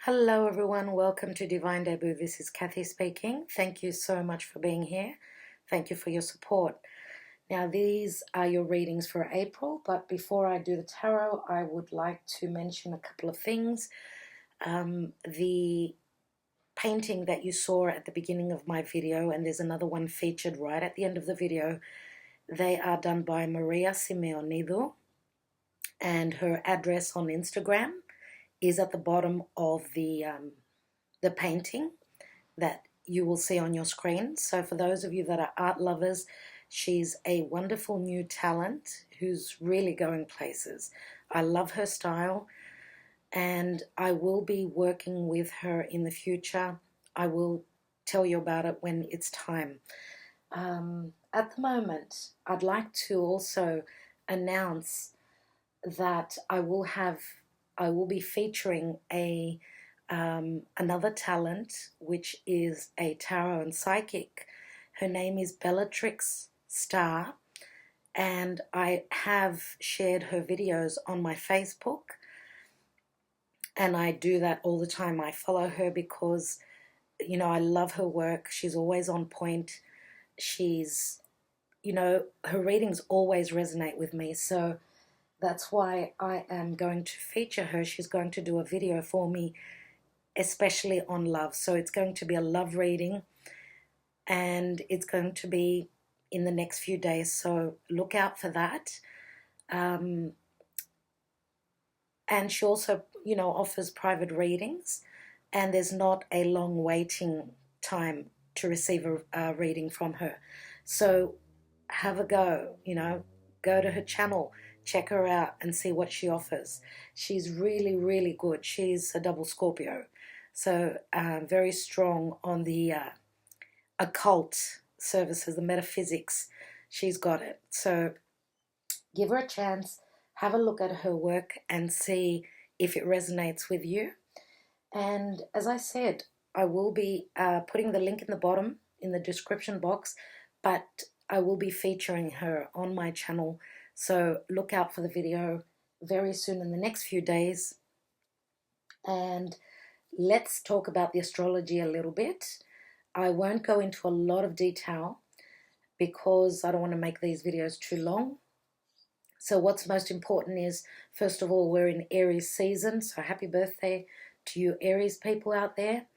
Hello everyone, welcome to Divine Debut. This is Kathy speaking. Thank you so much for being here. Thank you for your support. Now these are your readings for April, but before I do the tarot, I would like to mention a couple of things. The painting that you saw at the beginning of my video, and there's another one featured right at the end of the video, they are done by Maria Simeonido, and her address on Instagram is at the bottom of the painting that you will see on your screen. So for those of you that are art lovers, she's a wonderful new talent who's really going places. I love her style, and I will be working with her in the future. I will tell you about it when it's time. At the moment, I'd like to also announce that I will be featuring another talent, which is a tarot and psychic. Her name is Bellatrix Star, and I have shared her videos on my Facebook, and I do that all the time. I follow her because, you know, I love her work. She's always on point. She's, you know, her readings always resonate with me, so that's why I am going to feature her. She's going to do a video for me, especially on love. So it's going to be a love reading, and it's going to be in the next few days. So look out for that. And she also, you know, offers private readings, and there's not a long waiting time to receive a reading from her. So have a go, you know, go to her channel, check her out and see what she offers. She's really, really good. She's a double Scorpio, so very strong on the occult services, the metaphysics. She's got it. So give her a chance, have a look at her work and see if it resonates with you. And as I said, I will be putting the link in the bottom in the description box, but I will be featuring her on my channel. So look out for the video very soon in the next few days. And let's talk about the astrology a little bit. I won't go into a lot of detail because I don't want to make these videos too long. So what's most important is, first of all, we're in Aries season. So happy birthday to you Aries people out there.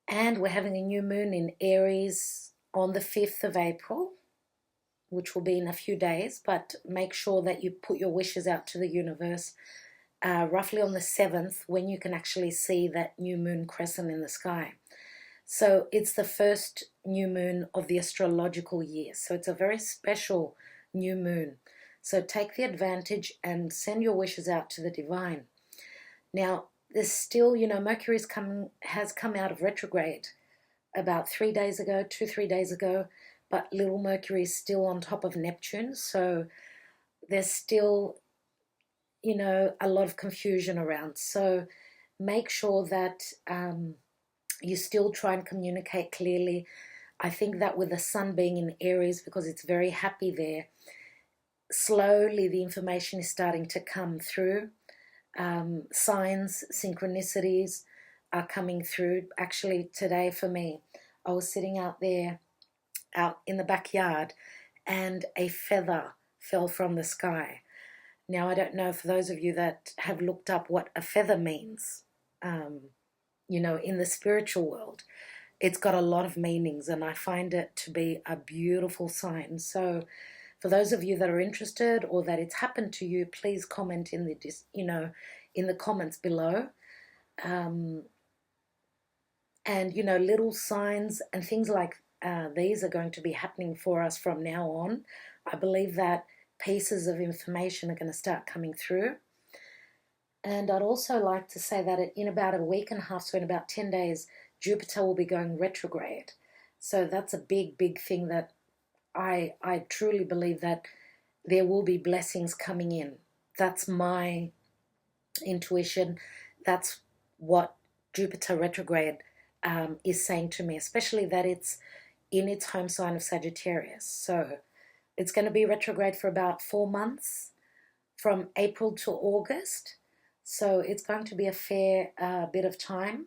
And we're having a new moon in Aries on the 5th of April. Which will be in a few days, but make sure that you put your wishes out to the universe roughly on the 7th, when you can actually see that new moon crescent in the sky. So it's the first new moon of the astrological year, so it's a very special new moon. So take the advantage and send your wishes out to the divine. Now there's still, you know, Mercury has come out of retrograde about 3 days ago, 2-3 days ago. But little Mercury is still on top of Neptune, so there's still, you know, a lot of confusion around. So make sure that you still try and communicate clearly. I think that with the sun being in Aries, because it's very happy there, slowly the information is starting to come through. Signs, synchronicities are coming through. Actually, today for me, I was sitting out there, out in the backyard, and a feather fell from the sky. Now I don't know, for those of you that have looked up what a feather means, you know, in the spiritual world, it's got a lot of meanings, and I find it to be a beautiful sign. So for those of you that are interested or that it's happened to you, please comment in the, you know, in the comments below. And you know, little signs and things like these are going to be happening for us from now on. I believe that pieces of information are going to start coming through. And I'd also like to say that in about a week and a half, so in about 10 days, Jupiter will be going retrograde. So that's a big, big thing that I truly believe that there will be blessings coming in. That's my intuition. That's what Jupiter retrograde is saying to me, especially that it's in its home sign of Sagittarius. So it's going to be retrograde for about 4 months, from April to August. So it's going to be a fair bit of time,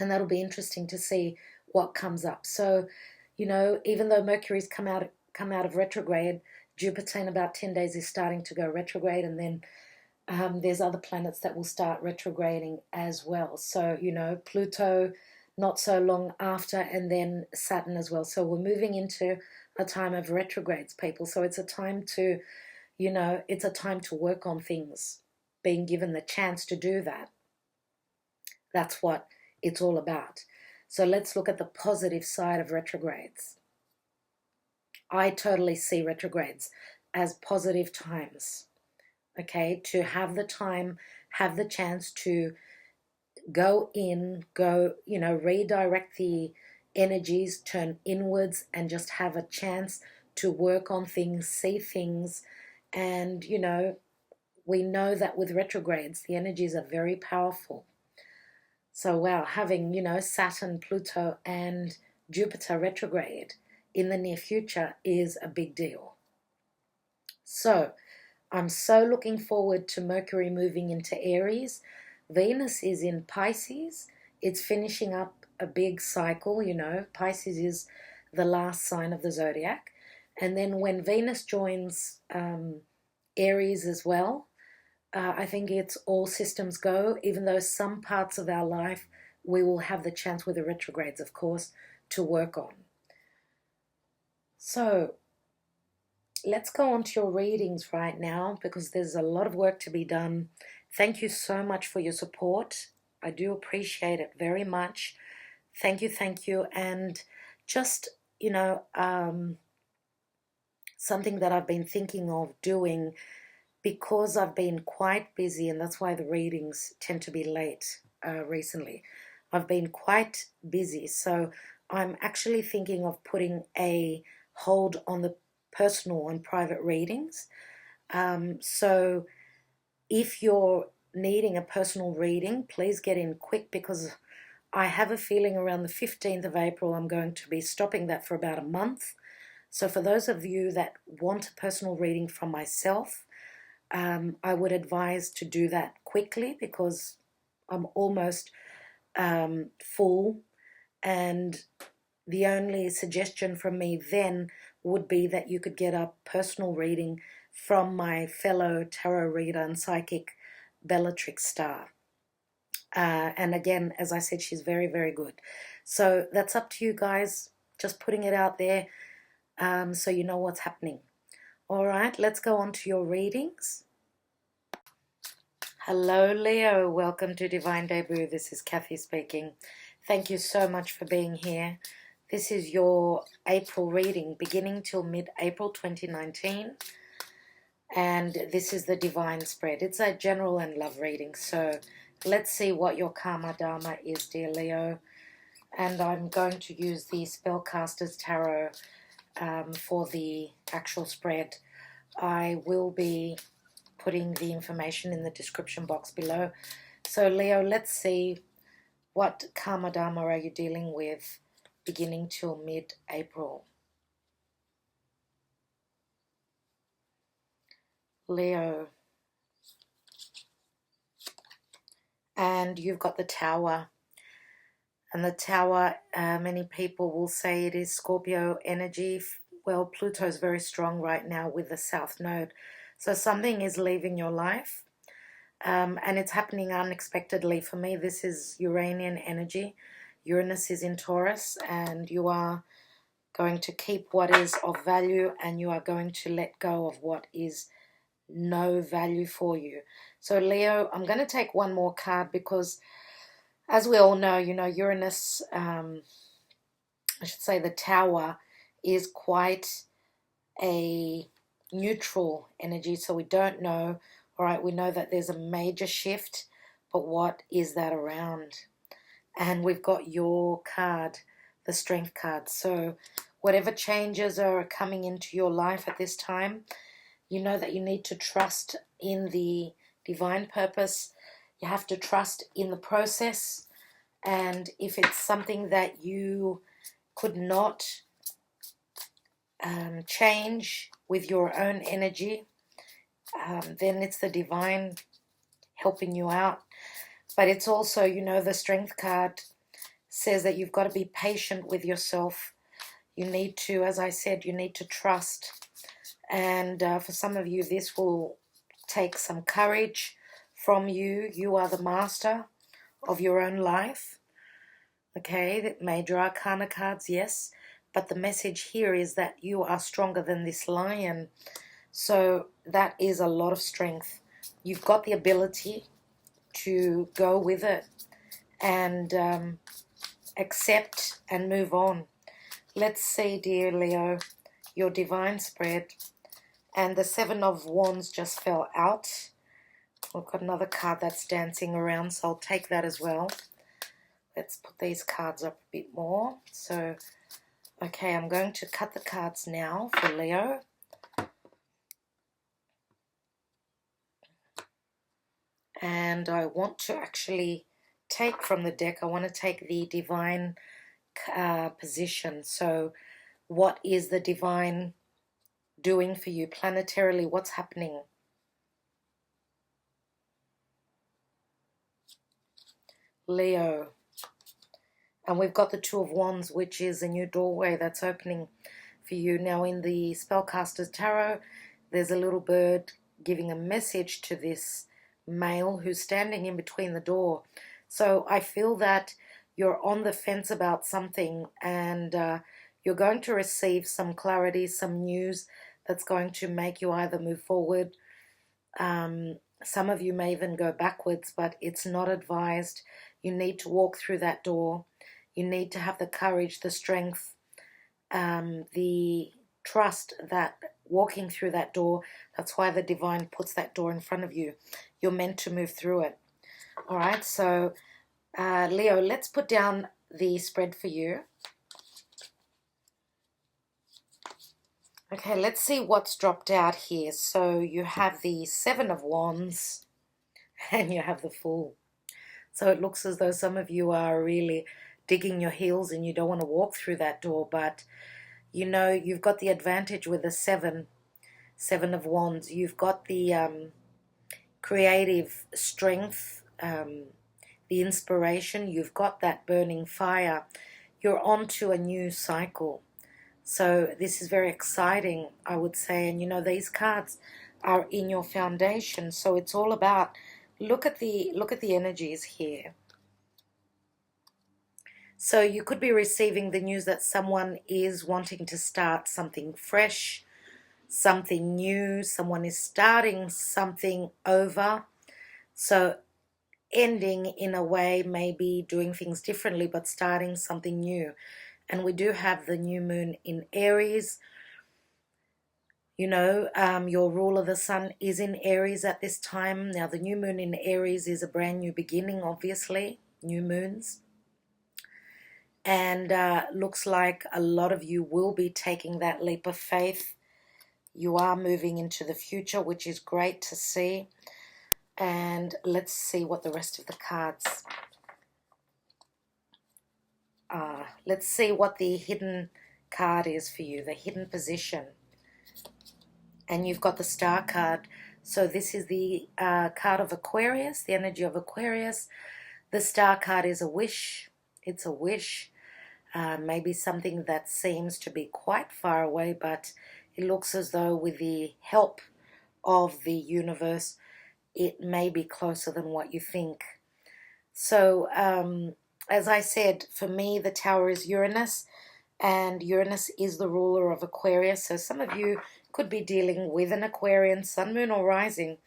and that'll be interesting to see what comes up. So, you know, even though Mercury's come out of retrograde, Jupiter in about 10 days is starting to go retrograde, and then there's other planets that will start retrograding as well. So, you know, Pluto not so long after, and then Saturn as well. So we're moving into a time of retrogrades, people. So it's a time to, you know, it's a time to work on things, being given the chance to do that. That's what it's all about. So let's look at the positive side of retrogrades. I totally see retrogrades as positive times, okay, to have the time, have the chance to go in, you know, redirect the energies, turn inwards, and just have a chance to work on things, see things. And, you know, we know that with retrogrades, the energies are very powerful. So, wow, having, you know, Saturn, Pluto, and Jupiter retrograde in the near future is a big deal. So, I'm so looking forward to Mercury moving into Aries. Venus is in Pisces. It's finishing up a big cycle, you know. Pisces is the last sign of the zodiac. And then when Venus joins Aries as well, I think it's all systems go, even though some parts of our life we will have the chance with the retrogrades, of course, to work on. So let's go on to your readings right now, because there's a lot of work to be done. Thank you so much for your support. I do appreciate it very much. Thank you. And just, you know, something that I've been thinking of doing, because I've been quite busy, and that's why the readings tend to be late recently. I've been quite busy, so I'm actually thinking of putting a hold on the personal and private readings. So if you're needing a personal reading, please get in quick, because I have a feeling around the 15th of April I'm going to be stopping that for about a month. So for those of you that want a personal reading from myself, I would advise to do that quickly, because I'm almost full, and the only suggestion from me then would be that you could get a personal reading from my fellow tarot reader and psychic Bellatrix Star. And again, as I said, she's very, very good. So that's up to you guys, just putting it out there so you know what's happening. All right, let's go on to your readings. Hello, Leo. Welcome to Divine Debut. This is Kathy speaking. Thank you so much for being here. This is your April reading, beginning till mid-April 2019. And this is the Divine Spread. It's a general and love reading. So let's see what your Karma Dharma is, dear Leo. And I'm going to use the Spellcaster's Tarot for the actual spread. I will be putting the information in the description box below. So Leo, let's see, what Karma Dharma are you dealing with beginning till mid-April? Leo. And you've got the Tower. And the Tower, many people will say it is Scorpio energy. Well, Pluto's very strong right now with the South Node. So something is leaving your life. And it's happening unexpectedly. For me, this is Uranian energy. Uranus is in Taurus, and you are going to keep what is of value, and you are going to let go of what is no value for you. So Leo, I'm going to take one more card, because as we all know, you know, Uranus, I should say the Tower, is quite a neutral energy, so we don't know. All right, we know that there's a major shift, but what is that around? And we've got your card, the Strength card. So whatever changes are coming into your life at this time, you know that you need to trust in the divine purpose. You have to trust in the process. And if it's something that you could not change with your own energy, then it's the divine helping you out. But it's also, you know, the Strength card says that you've got to be patient with yourself. You need to, as I said, you need to trust. And for some of you, this will take some courage from you. You are the master of your own life. Okay, the Major Arcana cards, yes. But the message here is that you are stronger than this lion. So that is a lot of strength. You've got the ability to go with it and accept and move on. Let's see, dear Leo, your divine spread. And the Seven of Wands just fell out. We've got another card that's dancing around, so I'll take that as well. Let's put these cards up a bit more. So, okay, I'm going to cut the cards now for Leo. And I want to actually take from the deck, I want to take the divine position. So what is the divine doing for you planetarily? What's happening? Leo. And we've got the Two of Wands, which is a new doorway that's opening for you. Now in the Spellcaster's Tarot, there's a little bird giving a message to this male who's standing in between the door. So I feel that you're on the fence about something, and you're going to receive some clarity, some news that's going to make you either move forward. Some of you may even go backwards, but it's not advised. You need to walk through that door. You need to have the courage, the strength, the trust that walking through that door, that's why the divine puts that door in front of you. You're meant to move through it. All right, so Leo, let's put down the spread for you. Okay, let's see what's dropped out here. So you have the Seven of Wands and you have the Fool. So it looks as though some of you are really digging your heels and you don't want to walk through that door, but you know you've got the advantage with the Seven of Wands. You've got the creative strength, the inspiration. You've got that burning fire. You're onto a new cycle. So this is very exciting, I would say. And you know, these cards are in your foundation. So it's all about, look at the energies here. So you could be receiving the news that someone is wanting to start something fresh, something new. Someone is starting something over. So ending in a way, maybe doing things differently, but starting something new. And we do have the new moon in Aries. You know, your ruler, the sun, is in Aries at this time. Now, the new moon in Aries is a brand new beginning, obviously, new moons. And looks like a lot of you will be taking that leap of faith. You are moving into the future, which is great to see. And let's see what the rest of the cards are. Let's see what the hidden card is for you, the hidden position. And you've got the Star card. So this is the card of Aquarius, the energy of Aquarius. The Star card is a wish. It's a wish. Maybe something that seems to be quite far away, but it looks as though with the help of the universe, it may be closer than what you think. So, as I said, for me, the Tower is Uranus, and Uranus is the ruler of Aquarius. So some of you could be dealing with an Aquarian, sun, moon, or rising.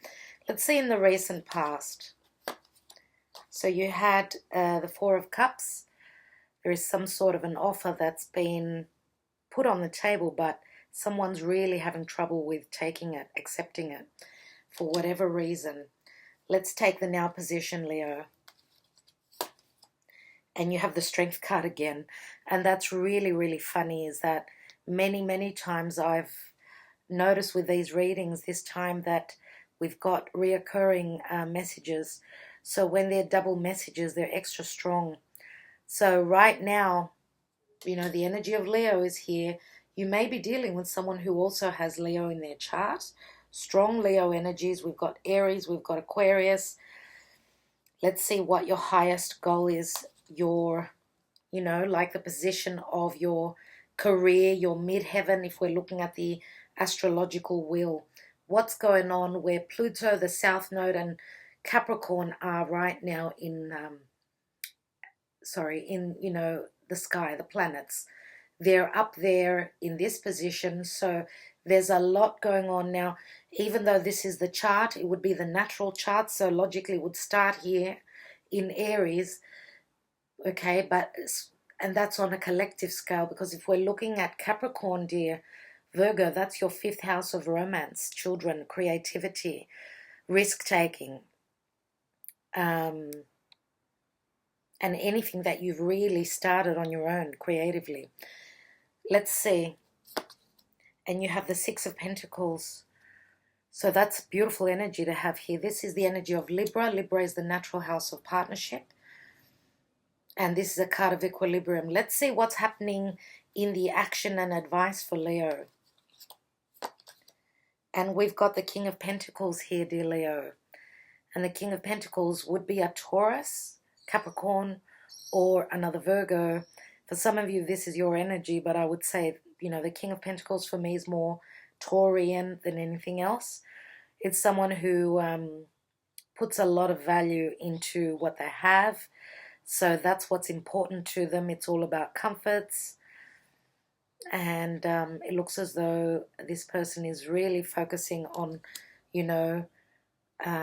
Let's see in the recent past. So you had the Four of Cups. There is some sort of an offer that's been put on the table, but someone's really having trouble with taking it, accepting it, for whatever reason. Let's take the now position, Leo. And you have the Strength card again. And that's really, really funny, is that many, many times I've noticed with these readings this time that we've got reoccurring messages. So when they're double messages, they're extra strong. So right now, you know, the energy of Leo is here. You may be dealing with someone who also has Leo in their chart. Strong Leo energies. We've got Aries, we've got Aquarius. Let's see what your highest goal is, your, you know, like the position of your career, your midheaven, if we're looking at the astrological wheel. What's going on where Pluto, the South Node, and Capricorn are right now in, you know, the sky, the planets. They're up there in this position, so there's a lot going on now. Even though this is the chart, it would be the natural chart, so logically it would start here in Aries, okay, and that's on a collective scale, because if we're looking at Capricorn, dear Virgo, that's your 5th house of romance, children, creativity, risk-taking, and anything that you've really started on your own creatively. Let's see. And you have the 6 of Pentacles. So that's beautiful energy to have here. This is the energy of Libra. Libra is the natural house of partnership. And this is a card of equilibrium. Let's see what's happening in the action and advice for Leo. And we've got the King of Pentacles here, dear Leo. And the King of Pentacles would be a Taurus, Capricorn, or another Virgo. For some of you, this is your energy, but I would say, you know, the King of Pentacles for me is more Taurian than anything else. It's someone who puts a lot of value into what they have. So that's what's important to them. It's all about comforts. And it looks as though this person is really focusing on, you know,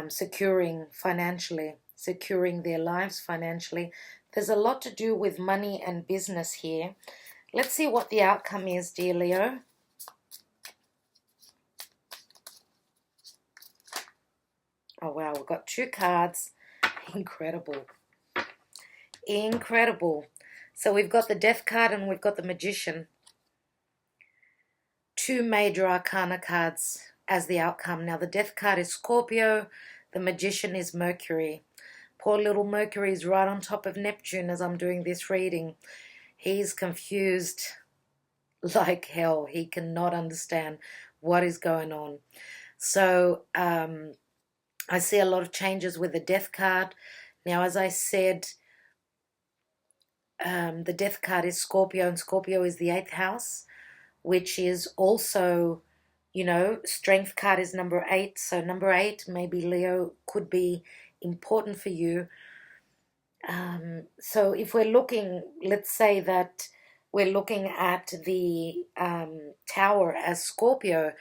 securing financially, securing their lives financially. There's a lot to do with money and business here. Let's see what the outcome is, dear Leo. Oh, wow, we've got 2 cards. Incredible. Incredible. So we've got the Death card and we've got the Magician. 2 major arcana cards as the outcome. Now, the Death card is Scorpio. The Magician is Mercury. Poor little Mercury is right on top of Neptune as I'm doing this reading. He's confused like hell. He cannot understand what is going on. So I see a lot of changes with the Death card. Now, as I said, the Death card is Scorpio, and Scorpio is the 8th house, which is also, you know, Strength card is number 8. So number 8, maybe Leo, could be important for you. So if we're looking, let's say that we're looking at the Tower as Scorpio,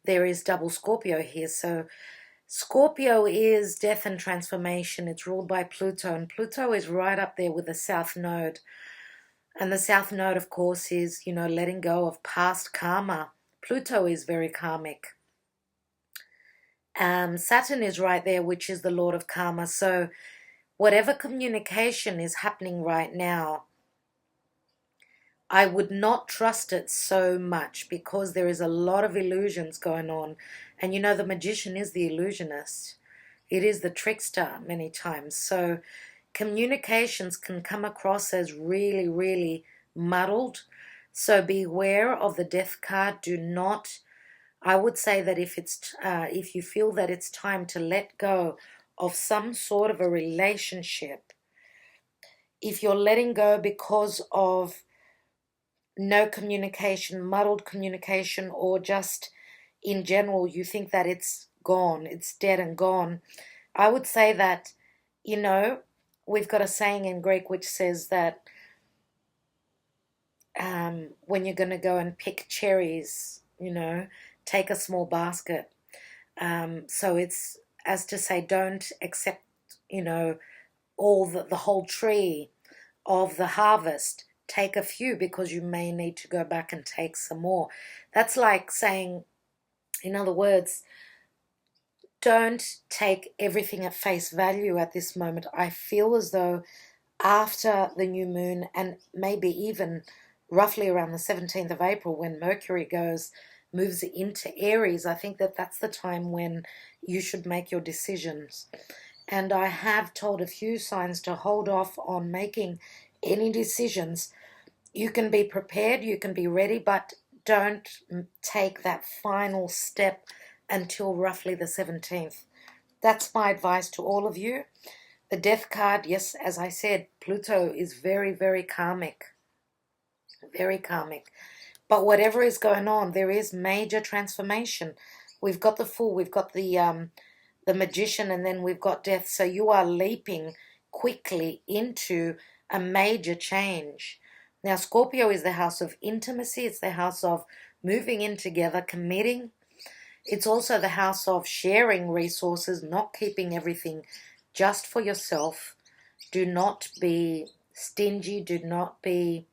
there is double Scorpio here. So Scorpio is death and transformation. It's ruled by Pluto, and Pluto is right up there with the South Node. And the South Node, of course, is, you know, letting go of past karma. Pluto is very karmic. Saturn is right there, which is the Lord of Karma. So whatever communication is happening right now, I would not trust it so much, because there is a lot of illusions going on. And you know, the Magician is the illusionist. It is the trickster many times. So communications can come across as really, really muddled. So beware of the Death card. Do not, I would say that if you feel that it's time to let go of some sort of a relationship, if you're letting go because of no communication, muddled communication, or just in general you think that it's gone, it's dead and gone, I would say that, you know, we've got a saying in Greek which says that when you're going to go and pick cherries, you know, take a small basket. So it's as to say, don't accept, you know, all the whole tree of the harvest. Take a few, because you may need to go back and take some more. That's like saying, in other words, don't take everything at face value at this moment. I feel as though after the new moon, and maybe even roughly around the 17th of April, when Mercury moves into Aries, I think that that's the time when you should make your decisions. And I have told a few signs to hold off on making any decisions. You can be prepared, you can be ready, but don't take that final step until roughly the 17th. That's my advice to all of you. The Death card, yes, as I said, Pluto is very, very karmic. Very karmic. But whatever is going on, there is major transformation. We've got the Fool, we've got the Magician, and then we've got Death. So you are leaping quickly into a major change. Now, Scorpio is the house of intimacy. It's the house of moving in together, committing. It's also the house of sharing resources, not keeping everything just for yourself. Do not be stingy. Do not be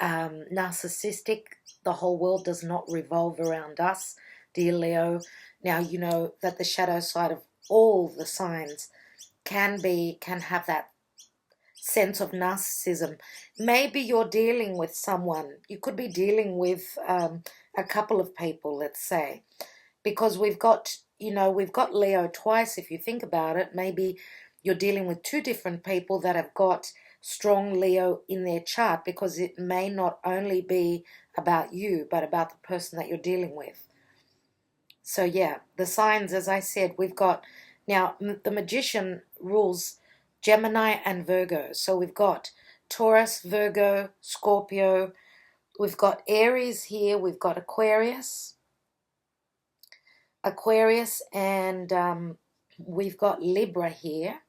narcissistic. The whole world does not revolve around us, dear Leo. Now, you know that the shadow side of all the signs can have that sense of narcissism. Maybe you're dealing with someone. You could be dealing with a couple of people, let's say, because we've got Leo twice. If you think about it, maybe you're dealing with two different people that have got strong Leo in their chart, because it may not only be about you, but about the person that you're dealing with. So yeah, the signs, as I said, we've got, now the Magician rules Gemini and Virgo. So we've got Taurus, Virgo, Scorpio. We've got Aries here. We've got Aquarius, and we've got Libra here.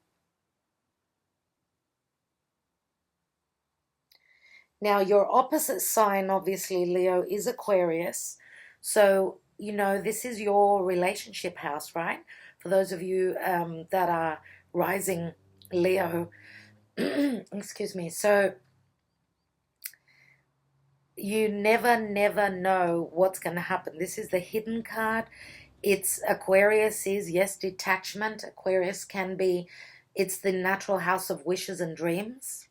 Now, your opposite sign, obviously, Leo, is Aquarius. So, you know, this is your relationship house, right? For those of you that are rising Leo, excuse me. So, you never know what's going to happen. This is the hidden card. Aquarius is, yes, detachment. Aquarius can be, it's the natural house of wishes and dreams.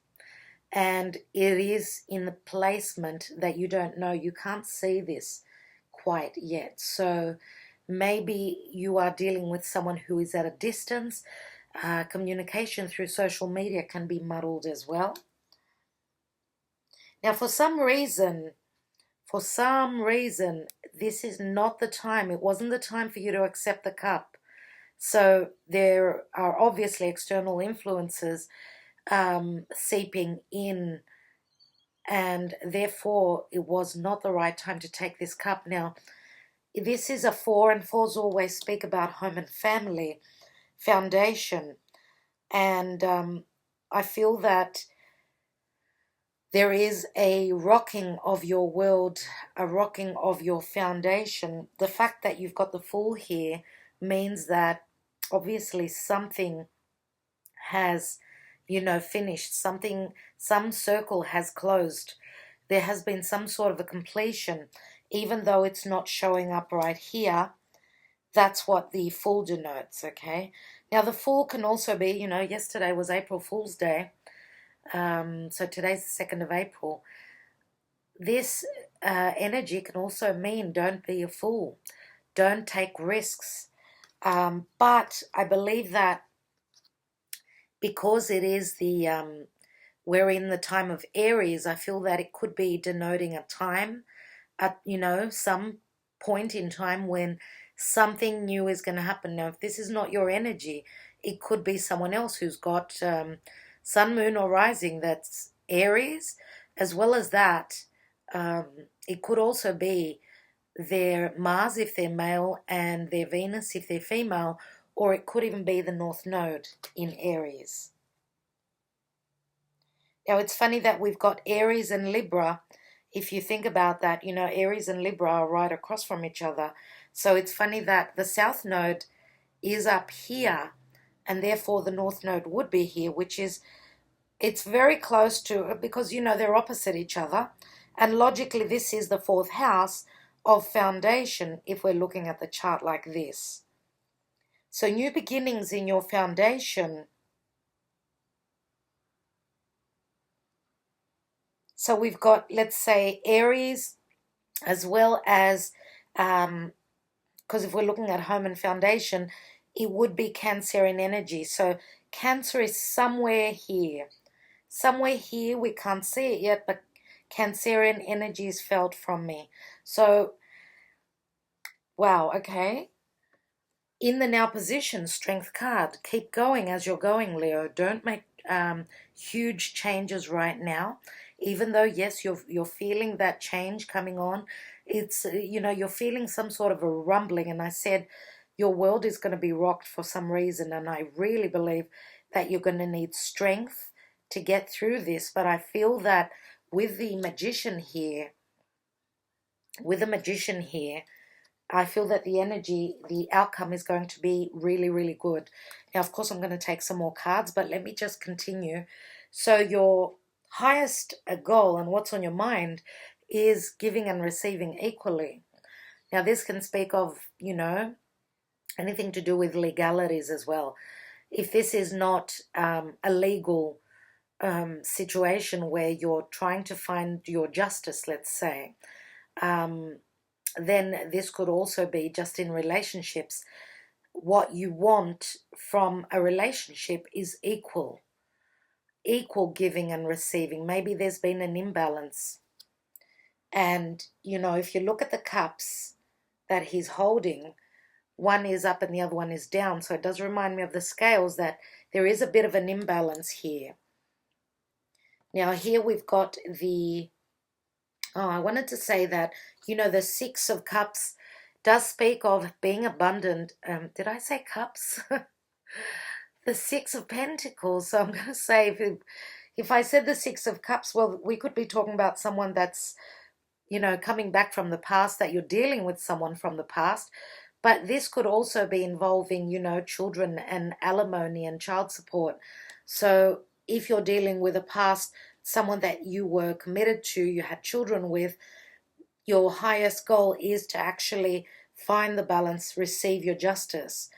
And it is in the placement that you don't know. You can't see this quite yet. So maybe you are dealing with someone who is at a distance. Communication through social media can be muddled as well. Now, for some reason, this is not the time. It wasn't the time for you to accept the cup. So there are obviously external influences seeping in, and therefore it was not the right time to take this cup. Now, this is a 4, and 4s always speak about home and family, foundation, and I feel that there is a rocking of your world, a rocking of your foundation. The fact that you've got the Fool here means that obviously something has, finished. Some circle has closed. There has been some sort of a completion, even though it's not showing up right here. That's what the Fool denotes, okay? Now, the Fool can also be, yesterday was April Fool's Day. So today's the 2nd of April. This energy can also mean don't be a fool. Don't take risks. But I believe that because it is we're in the time of Aries, I feel that it could be denoting a time, at some point in time when something new is going to happen. Now, if this is not your energy, it could be someone else who's got sun, moon, or rising that's Aries. As well as that, it could also be their Mars if they're male and their Venus if they're female, or it could even be the North Node in Aries. Now, it's funny that we've got Aries and Libra. If you think about that, Aries and Libra are right across from each other. So it's funny that the South Node is up here, and therefore the North Node would be here, it's very close to, because, they're opposite each other. And logically, this is the 4th house of foundation if we're looking at the chart like this. So new beginnings in your foundation. So we've got, let's say, Aries, as well as, because if we're looking at home and foundation, it would be Cancerian energy. So Cancer is somewhere here. Somewhere here, we can't see it yet, but Cancerian energy is felt from me. So, wow, okay. in the now position, strength card, keep going as you're going, Leo. Don't make huge changes right now, even though, yes, you're feeling that change coming on. It's, you're feeling some sort of a rumbling, and I said your world is going to be rocked for some reason, and I really believe that you're going to need strength to get through this. But I feel that with the magician here, I feel that the energy, the outcome is going to be really, really good. Now, of course, I'm going to take some more cards, but let me just continue. So your highest goal and what's on your mind is giving and receiving equally. Now, this can speak of, anything to do with legalities as well. If this is not a legal situation where you're trying to find your justice, let's say, then this could also be just in relationships. What you want from a relationship is equal giving and receiving. Maybe there's been an imbalance. And, if you look at the cups that he's holding, one is up and the other one is down. So it does remind me of the scales, that there is a bit of an imbalance here. Now here we've got I wanted to say that, the Six of Cups does speak of being abundant. Did I say cups? The Six of Pentacles. So I'm going to say, if I said the Six of Cups, well, we could be talking about someone that's, coming back from the past, that you're dealing with someone from the past. But this could also be involving, children and alimony and child support. So if you're dealing with a past, someone that you were committed to, you had children with, your highest goal is to actually find the balance, receive your justice.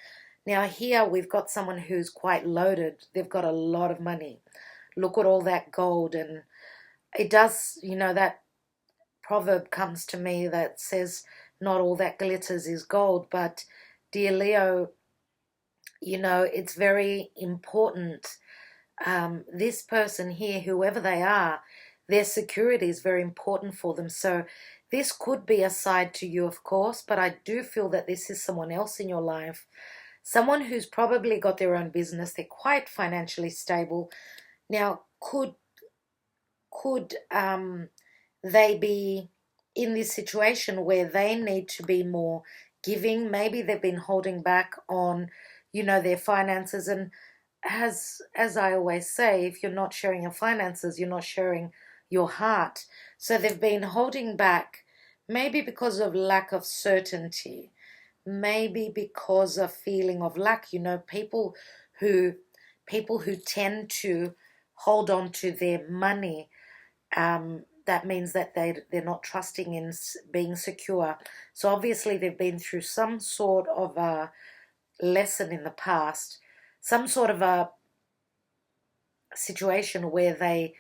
Now here we've got someone who's quite loaded. They've got a lot of money. Look at all that gold. And it does, that proverb comes to me that says, not all that glitters is gold. But dear Leo, it's very important. This person here, whoever they are, their security is very important for them. So this could be a side to you, of course, but I do feel that this is someone else in your life. Someone who's probably got their own business. They're quite financially stable. Now, could they be in this situation where they need to be more giving? Maybe they've been holding back on, their finances. And as I always say, if you're not sharing your finances, you're not sharing your heart. So they've been holding back, maybe because of lack of certainty, maybe because of feeling of lack. People who tend to hold on to their money, that means that they're not trusting in being secure. So obviously they've been through some sort of a lesson in the past, some sort of a situation where they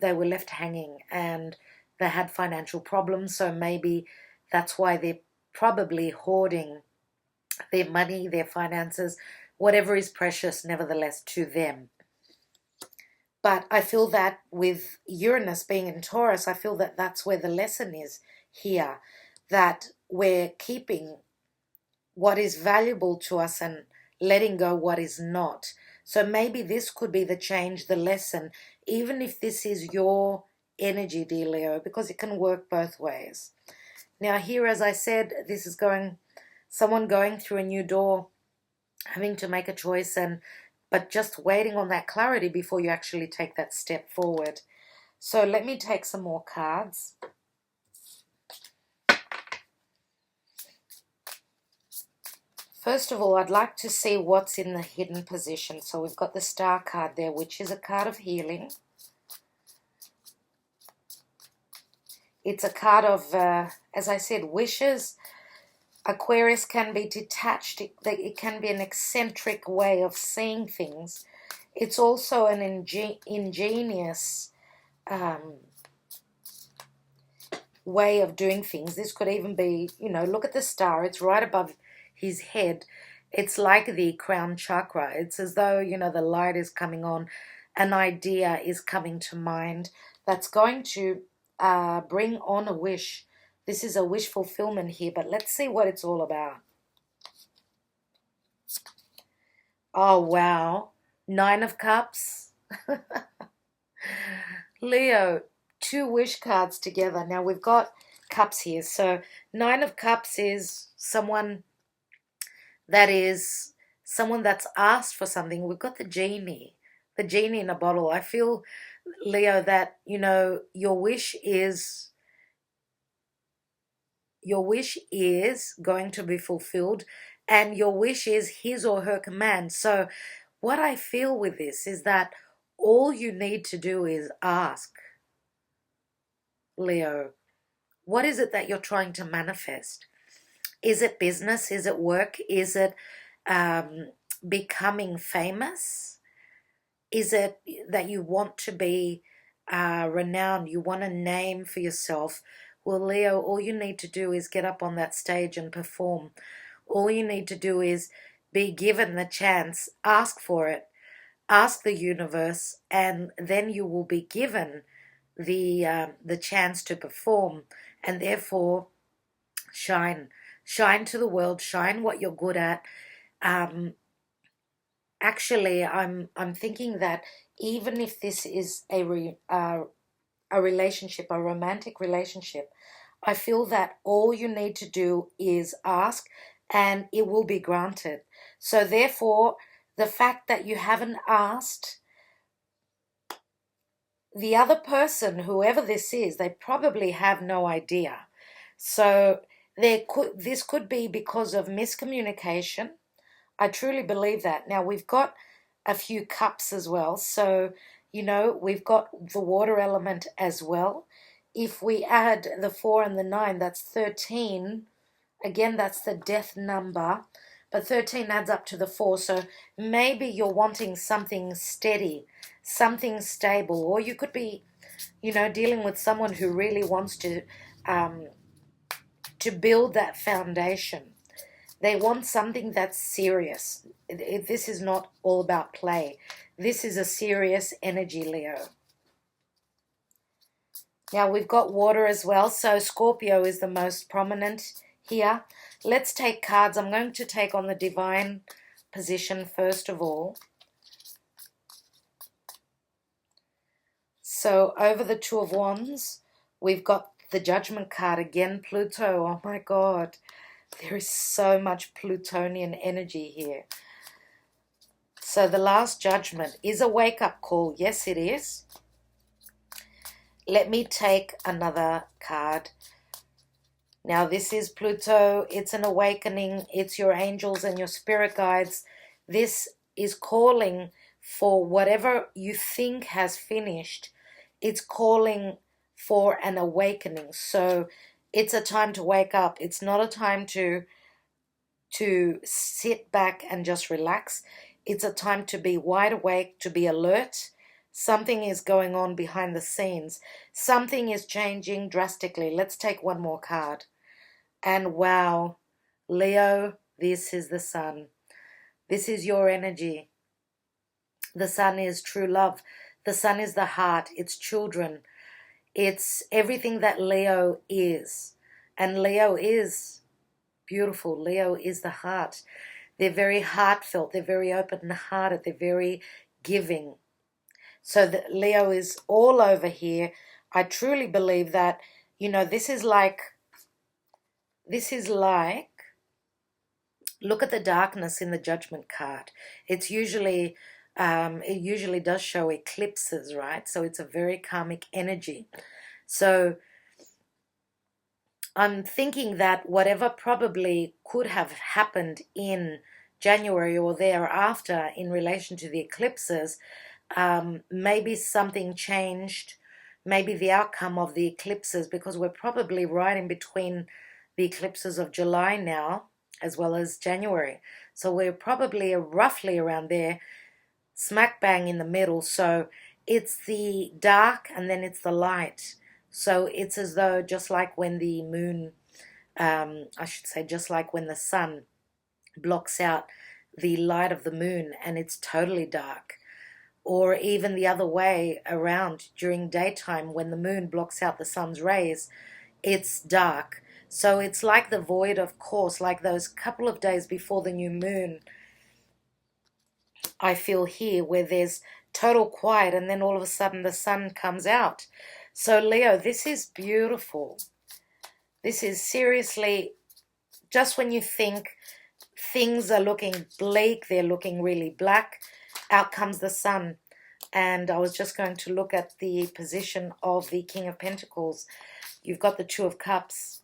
were left hanging and they had financial problems. So maybe that's why they're probably hoarding their money, their finances, whatever is precious, nevertheless, to them. But I feel that with Uranus being in Taurus, I feel that that's where the lesson is here, that we're keeping what is valuable to us and letting go what is not. So maybe this could be the change, the lesson, even if this is your energy, dear Leo, because it can work both ways. Now here, as I said, this is someone going through a new door, having to make a choice, but just waiting on that clarity before you actually take that step forward. So let me take some more cards. First of all, I'd like to see what's in the hidden position. So we've got the Star card there, which is a card of healing. It's a card of, as I said, wishes. Aquarius can be detached. It can be an eccentric way of seeing things. It's also an ingenious way of doing things. This could even be, look at the star. It's right above his head. It's like the crown chakra. It's as though, the light is coming on. An idea is coming to mind that's going to bring on a wish. This is a wish fulfillment here, but let's see what it's all about. Oh, wow. Nine of Cups. Leo, two wish cards together. Now we've got cups here. So Nine of Cups is that is someone that's asked for something. We've got the genie in a bottle. I feel, Leo, that, your wish is going to be fulfilled, and your wish is his or her command. So what I feel with this is that all you need to do is ask, Leo. What is it that you're trying to manifest? Is it business? Is it work? Is it um, becoming famous? Is it that you want to be renowned? You want a name for yourself? Well, Leo, all you need to do is get up on that stage and perform. All you need to do is be given the chance, ask for it, ask the universe, and then you will be given the chance to perform, and therefore shine, shine to the world, shine what you're good at. Um, Actually, I'm thinking that even if this is a relationship, a romantic relationship, I feel that all you need to do is ask, and it will be granted. So therefore, the fact that you haven't asked, the other person, whoever this is, they probably have no idea. So this could be because of miscommunication. I truly believe that. Now we've got a few cups as well. So, we've got the water element as well. If we add the 4 and the 9, that's 13. Again, that's the death number. But 13 adds up to the 4. So maybe you're wanting something steady, something stable. Or you could be, dealing with someone who really wants um, to build that foundation. They want something that's serious. This is not all about play. This is a serious energy, Leo. Now we've got water as well, so Scorpio is the most prominent here. Let's take cards. I'm going to take on the divine position first of all. So over the Two of Wands, we've got the Judgment card again, Pluto. Oh my God. There is so much Plutonian energy here. So the Last Judgment is a wake-up call. Yes, it is. Let me take another card. Now, this is Pluto. It's an awakening. It's your angels and your spirit guides. This is calling for whatever you think has finished. It's calling for an awakening. So it's a time to wake up. It's not a time to sit back and just relax. It's a time to be wide awake, to be alert. Something is going on behind the scenes. Something is changing drastically. Let's take one more card. And wow, Leo, this is the sun. This is your energy. The sun is true love. The sun is the heart. It's children. It's everything that Leo is. And Leo is beautiful. Leo is the heart. They're very heartfelt. They're very open-hearted. They're very giving. So Leo is all over here. I truly believe that, this is like, look at the darkness in the Judgment card. It's usually, it usually does show eclipses, right? So it's a very karmic energy. So I'm thinking that whatever probably could have happened in January or thereafter in relation to the eclipses, maybe something changed, maybe the outcome of the eclipses, because we're probably right in between the eclipses of July now, as well as January. So we're probably roughly around there, smack bang in the middle. So it's the dark and then it's the light. So it's as though just like when the moon, I should say just like when the sun blocks out the light of the moon and it's totally dark. Or even the other way around during daytime when the moon blocks out the sun's rays, it's dark. So it's like the void, of course, like those couple of days before the new moon. I feel here, where there's total quiet and then all of a sudden the sun comes out. So Leo, this is beautiful. This is seriously, just when you think things are looking bleak, they're looking really black, out comes the sun. And I was just going to look at the position of the King of Pentacles. You've got the Two of Cups.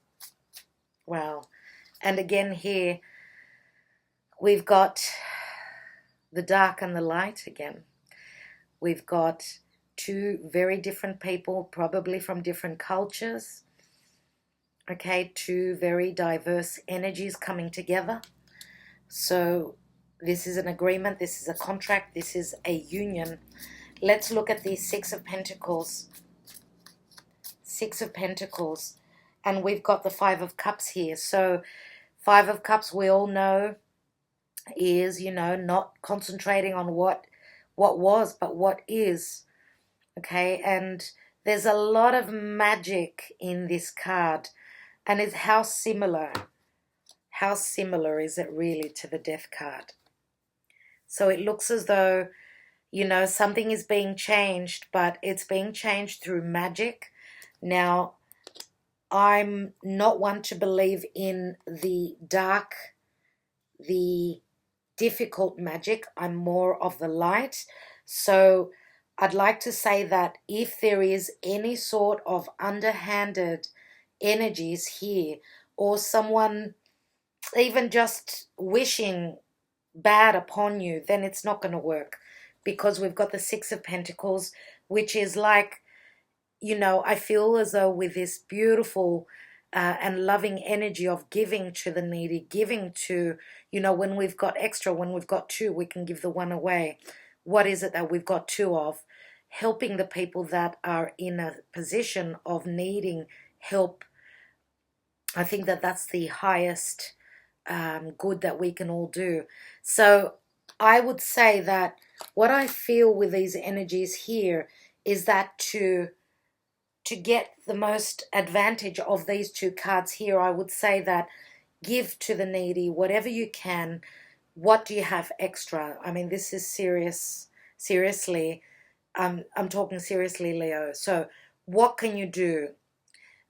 Wow. And again here, we've got the dark and the light again. We've got two very different people, probably from different cultures. Okay, two very diverse energies coming together. So this is an agreement, this is a contract, this is a union. Let's look at the Six of Pentacles. Six of Pentacles. And we've got the Five of Cups here. So Five of Cups, we all know, is, you know, not concentrating on what was, but what is. Okay, and there's a lot of magic in this card. And it's how similar is it really to the Death card? So it looks as though, you know, something is being changed, but it's being changed through magic. Now, I'm not one to believe in the dark, the difficult magic. I'm more of the light. So I'd like to say that if there is any sort of underhanded energies here, or someone even just wishing bad upon you, then it's not going to work, because we've got the Six of Pentacles, which is like, you know, I feel as though with this beautiful and loving energy of giving to the needy, giving to, you know, when we've got extra, when we've got two, we can give the one away. What is it that we've got two of? Helping the people that are in a position of needing help. I think that that's the highest good that we can all do. So I would say that what I feel with these energies here is that to get the most advantage of these two cards here, I would say that give to the needy whatever you can. What do you have extra? I mean, this is serious. Seriously, I'm talking seriously, Leo. So what can you do?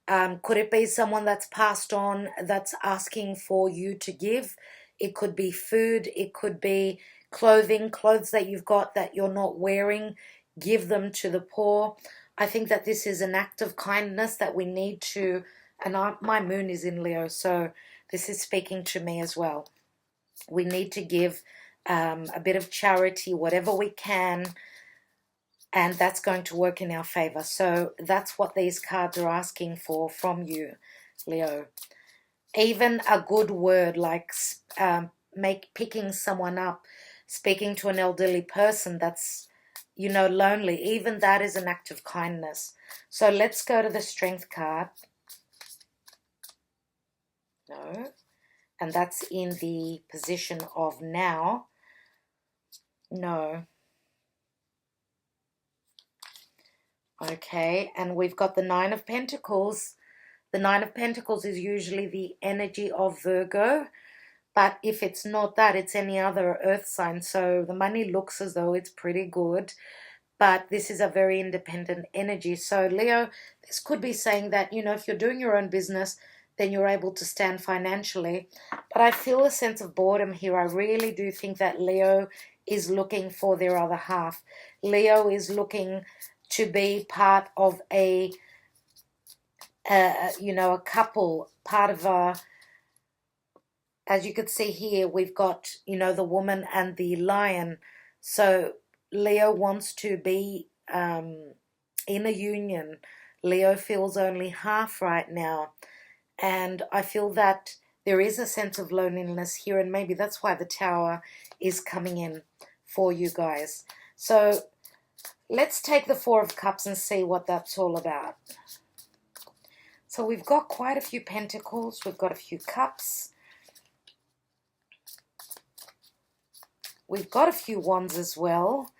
Could it be someone that's passed on that's asking for you to give? It could be food. It could be clothes that you've got that you're not wearing. Give them to the poor. I think that this is an act of kindness that we need to, and my moon is in Leo, so this is speaking to me as well. We need to give a bit of charity, whatever we can, and that's going to work in our favor. So that's what these cards are asking for from you, Leo. Even a good word like picking someone up, speaking to an elderly person that's, you know, lonely, even that is an act of kindness. So let's go to the Strength card. No. And that's in the position of now. No. Okay, and we've got the Nine of Pentacles. The Nine of Pentacles is usually the energy of Virgo, but if it's not that, it's any other earth sign. So the money looks as though it's pretty good, but this is a very independent energy. So Leo, this could be saying that, you know, if you're doing your own business, then you're able to stand financially. But I feel a sense of boredom here. I really do think that Leo is looking for their other half. Leo is looking to be part of a, you know, a couple, part of a, as you could see here, we've got, you know, the woman and the lion. So Leo wants to be in a union. Leo feels only half right now. And I feel that there is a sense of loneliness here, and maybe that's why the Tower is coming in for you guys. So let's take the Four of Cups and see what that's all about. So we've got quite a few pentacles. We've got a few cups. We've got a few wands as well.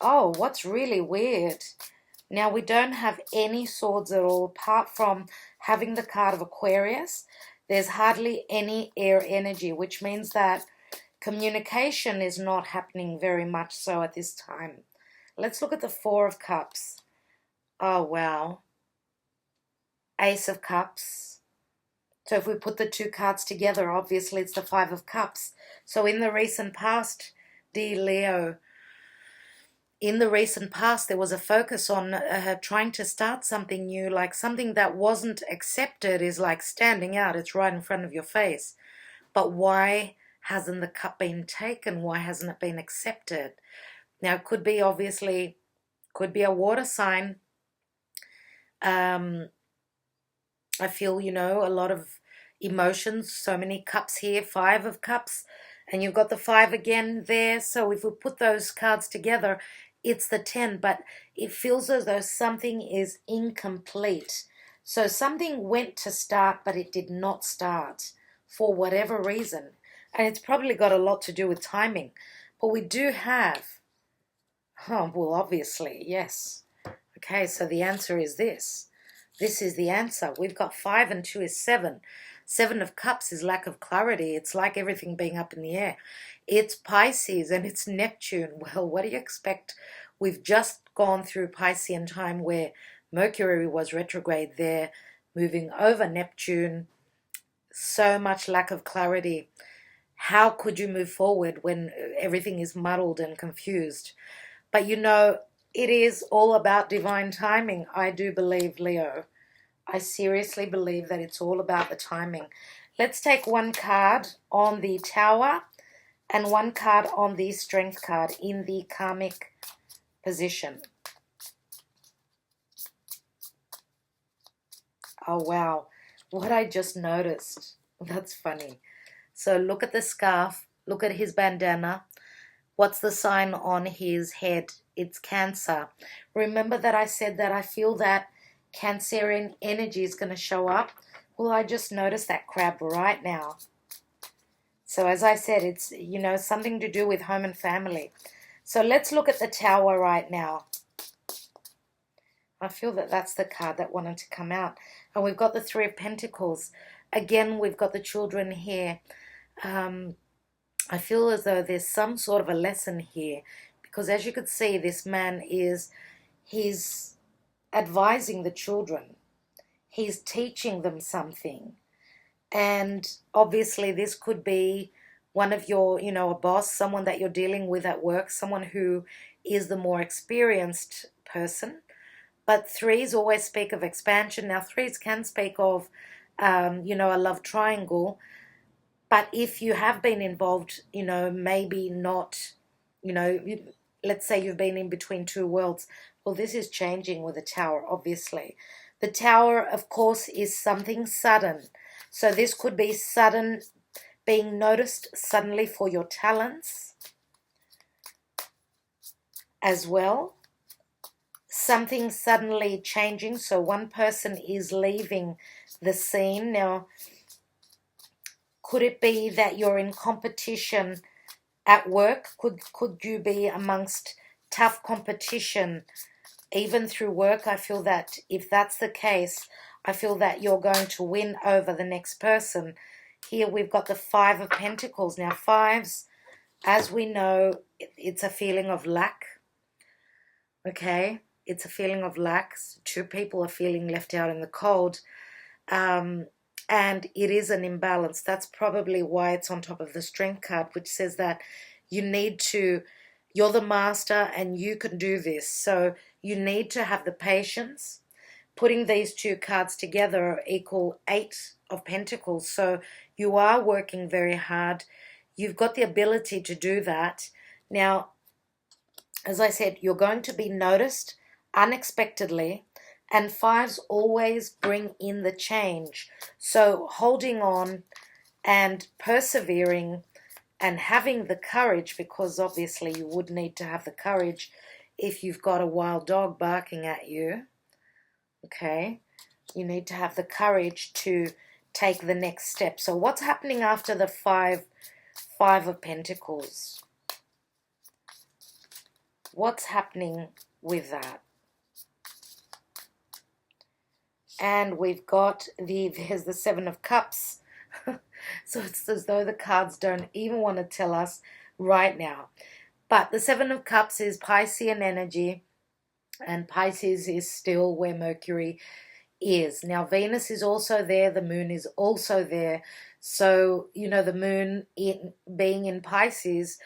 Oh, what's really weird. Now, we don't have any swords at all, apart from having the card of Aquarius. There's hardly any air energy, which means that Communication is not happening very much so at this time. Let's look at the Four of Cups. Oh, wow. Ace of Cups. So if we put the two cards together, obviously it's the Five of Cups. So in the recent past, dear Leo, in the recent past, there was a focus on trying to start something new, like something that wasn't accepted is like standing out. It's right in front of your face. But why hasn't the cup been taken? Why hasn't it been accepted? Now, it could be, obviously, could be a water sign. I feel, a lot of emotions, so many cups here, Five of Cups, and you've got the Five again there. So if we put those cards together, it's the 10, but it feels as though something is incomplete. So something went to start, but it did not start for whatever reason. And it's probably got a lot to do with timing. But we do have, well, obviously, yes. Okay, so the answer is this. This is the answer. We've got 5 and 2 is 7. 7 of Cups is lack of clarity. It's like everything being up in the air. It's Pisces and it's Neptune. Well, what do you expect? We've just gone through Piscean time where Mercury was retrograde there, moving over Neptune. So much lack of clarity. How could you move forward when everything is muddled and confused? But it is all about divine timing. I do believe, Leo. I seriously believe that it's all about the timing. Let's take one card on the Tower and one card on the Strength card in the karmic position. Oh, wow. What I just noticed. That's funny. So look at the scarf. Look at his bandana. What's the sign on his head? It's Cancer. Remember that I said that I feel that Cancerian energy is going to show up? Well, I just noticed that crab right now. So as I said, it's, something to do with home and family. So let's look at the Tower right now. I feel that that's the card that wanted to come out. And we've got the Three of Pentacles. Again, we've got the children here. I feel as though there's some sort of a lesson here. Because as you could see, this man he's advising the children. He's teaching them something. And obviously this could be one of your, a boss, someone that you're dealing with at work, someone who is the more experienced person. But threes always speak of expansion. Now, threes can speak of, a love triangle. But if you have been involved, maybe not, let's say you've been in between two worlds. Well, this is changing with the Tower, obviously. The Tower, of course, is something sudden. So this could be sudden, being noticed suddenly for your talents as well. Something suddenly changing. So one person is leaving the scene. Now, could it be that you're in competition at work? Could you be amongst tough competition even through work? I feel that if that's the case, I feel that you're going to win over the next person. Here we've got the Five of Pentacles. Now, fives, as we know, it's a feeling of lack. Okay? It's a feeling of lack. Two people are feeling left out in the cold. And it is an imbalance. That's probably why it's on top of the Strength card, which says that you're the master and you can do this. So you need to have the patience. Putting these two cards together equal 8 of Pentacles. So you are working very hard. You've got the ability to do that. Now, as I said, you're going to be noticed unexpectedly. And fives always bring in the change. So holding on and persevering and having the courage, because obviously you would need to have the courage if you've got a wild dog barking at you. Okay, you need to have the courage to take the next step. So what's happening after the Five of Pentacles? What's happening with that? And we've got there's the Seven of Cups. So it's as though the cards don't even want to tell us right now. But the Seven of Cups is Piscean energy, and Pisces is still where Mercury is. Now, Venus is also there, the moon is also there. So, the moon being in Pisces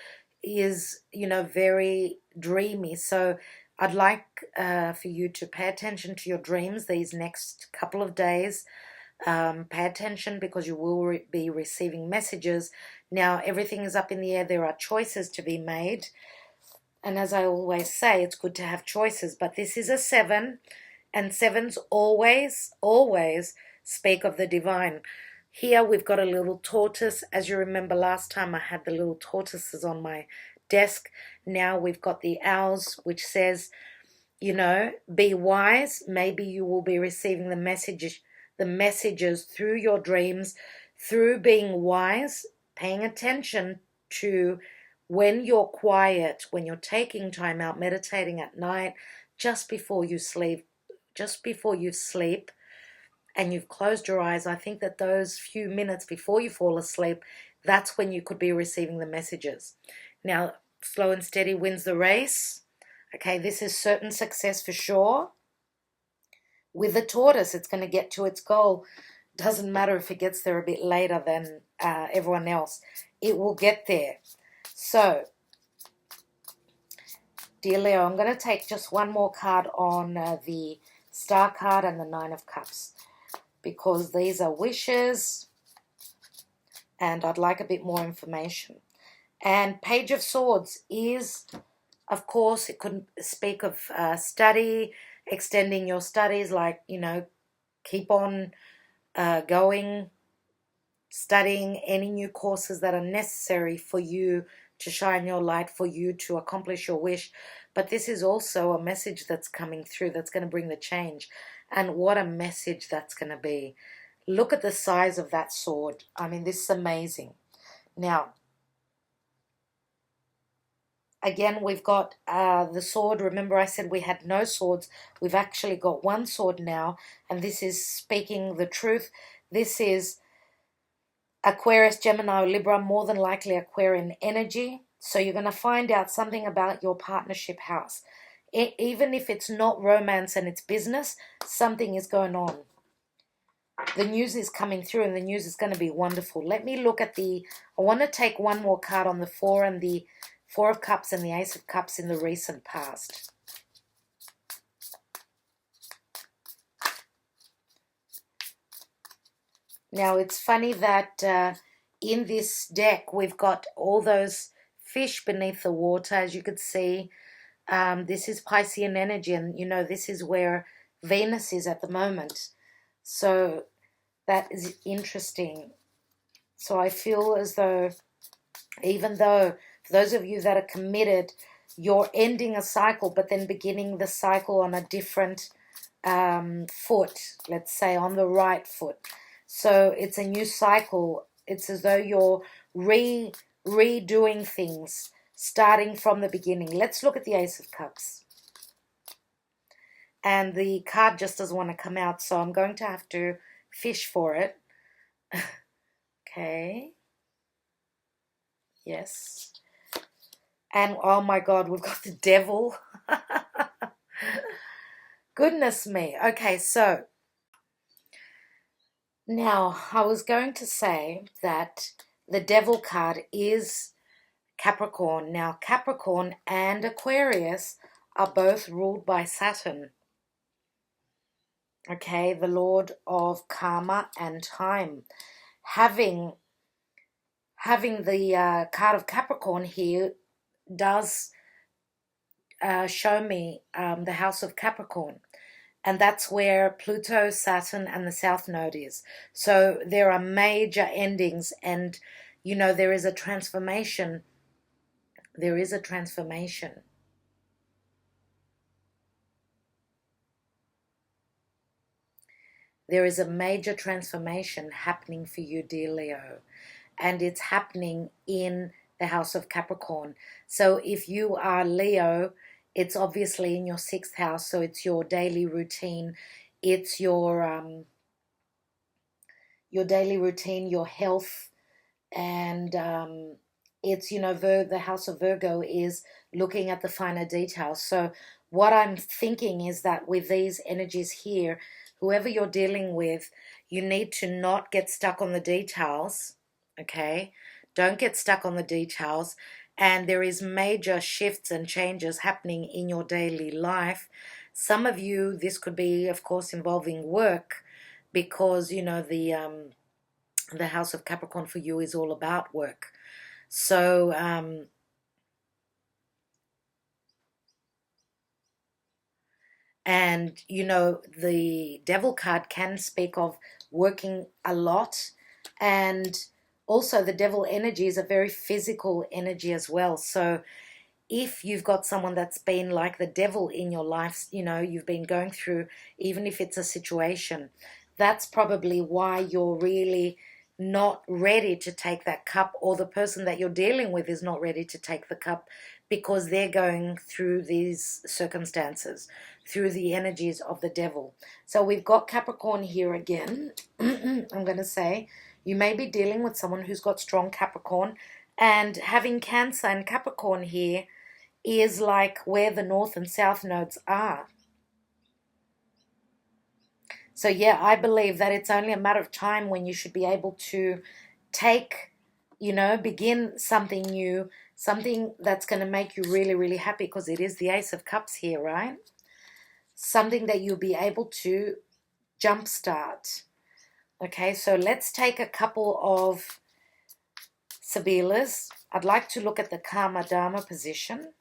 is, very dreamy. So, I'd like for you to pay attention to your dreams these next couple of days. Pay attention because you will be receiving messages. Now, everything is up in the air. There are choices to be made. And as I always say, it's good to have choices. But this is a 7. And 7s always, always speak of the divine. Here we've got a little tortoise. As you remember last time I had the little tortoises on my desk. Now we've got the owls, which says, be wise. Maybe you will be receiving the messages through your dreams, through being wise, paying attention to when you're quiet, when you're taking time out, meditating at night, just before you sleep, and you've closed your eyes. I think that those few minutes before you fall asleep, that's when you could be receiving the messages. Now, slow and steady wins the race. Okay, this is certain success for sure. With the tortoise, it's going to get to its goal. Doesn't matter if it gets there a bit later than everyone else. It will get there. So, dear Leo, I'm going to take just one more card on the Star card and the Nine of Cups, because these are wishes and I'd like a bit more information. And Page of Swords is, of course, it could speak of study, extending your studies, like, keep on going, studying any new courses that are necessary for you to shine your light, for you to accomplish your wish. But this is also a message that's coming through that's going to bring the change. And what a message that's going to be. Look at the size of that sword. I mean, this is amazing. Now, again, we've got the sword. Remember I said we had no swords. We've actually got one sword now. And this is speaking the truth. This is Aquarius, Gemini, or Libra, more than likely Aquarian energy. So you're going to find out something about your partnership house. Even if it's not romance and it's business, something is going on. The news is coming through and the news is going to be wonderful. Let me look at I want to take one more card on the 4 and the 4 of Cups and the Ace of Cups in the recent past. Now, it's funny that in this deck, we've got all those fish beneath the water, as you could see. This is Piscean energy, and, this is where Venus is at the moment. So that is interesting. So I feel as though, even though, for those of you that are committed, you're ending a cycle, but then beginning the cycle on a different foot, let's say on the right foot. So it's a new cycle. It's as though you're redoing things, starting from the beginning. Let's look at the Ace of Cups. And the card just doesn't want to come out, so I'm going to have to fish for it. Okay. Yes. And oh my God, we've got the Devil. Goodness me. Okay, so now I was going to say that the Devil card is Capricorn. Now, Capricorn and Aquarius are both ruled by Saturn. Okay, the Lord of Karma and Time. Having the card of Capricorn here does show me the house of Capricorn. And that's where Pluto, Saturn, and the South Node is. So there are major endings and, there is a transformation. There is a transformation. There is a major transformation happening for you, dear Leo. And it's happening in the house of Capricorn. So if you are Leo, it's obviously in your 6th house. So it's your daily routine. It's your daily routine, your health, And it's, you know, the house of Virgo is looking at the finer details. So what I'm thinking is that with these energies here, whoever you're dealing with, you need to not get stuck on the details, okay? Don't get stuck on the details. And there is major shifts and changes happening in your daily life. Some of you, this could be, of course, involving work, because, you know, the house of Capricorn for you is all about work. So and you know, the devil card can speak of working a lot, and also the devil energy is a very physical energy as well. So if you've got someone that's been like the devil in your life, you know, you've been going through, even if it's a situation, that's probably why you're really not ready to take that cup, or the person that you're dealing with is not ready to take the cup, because they're going through these circumstances, through the energies of the devil. So we've got Capricorn here again. I'm going to say you may be dealing with someone who's got strong Capricorn, and having Cancer and Capricorn here is like where the north and south nodes are. So yeah, I believe that it's only a matter of time when you should be able to take, you know, begin something new, something that's going to make you really, really happy, because it is the Ace of Cups here, right? Something that you'll be able to jumpstart. Okay, so let's take a couple of Sibillas. I'd like to look at the Karma Dharma position,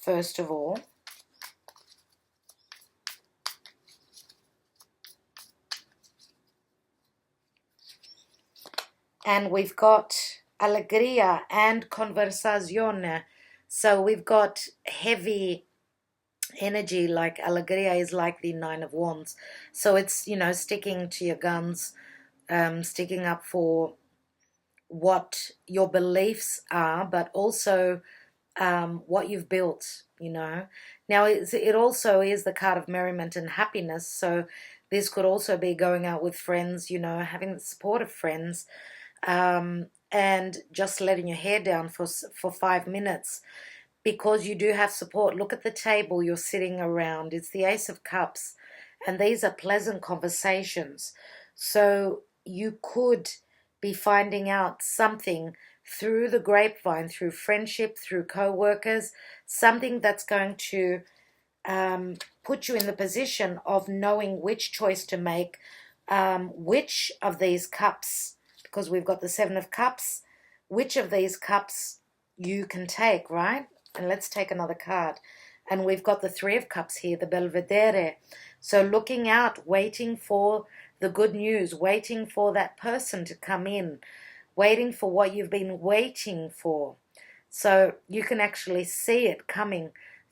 first of all. And we've got alegría and conversazione. So we've got heavy energy, like alegría is like the Nine of Wands. So it's, you know, sticking to your guns, sticking up for what your beliefs are, but also what you've built, you know. Now, it also is the card of merriment and happiness. So this could also be going out with friends, you know, having the support of friends, and just letting your hair down for 5 minutes, because you do have support. Look at the table you're sitting around. It's the Ace of Cups, and these are pleasant conversations. So you could be finding out something through the grapevine, through friendship, through co-workers, something that's going to put you in the position of knowing which choice to make, which of these cups, because we've got the Seven of Cups, which of these cups you can take, right? And let's take another card. And we've got the Three of Cups here, the Belvedere. So looking out, waiting for the good news, waiting for that person to come in, waiting for what you've been waiting for. So you can actually see it coming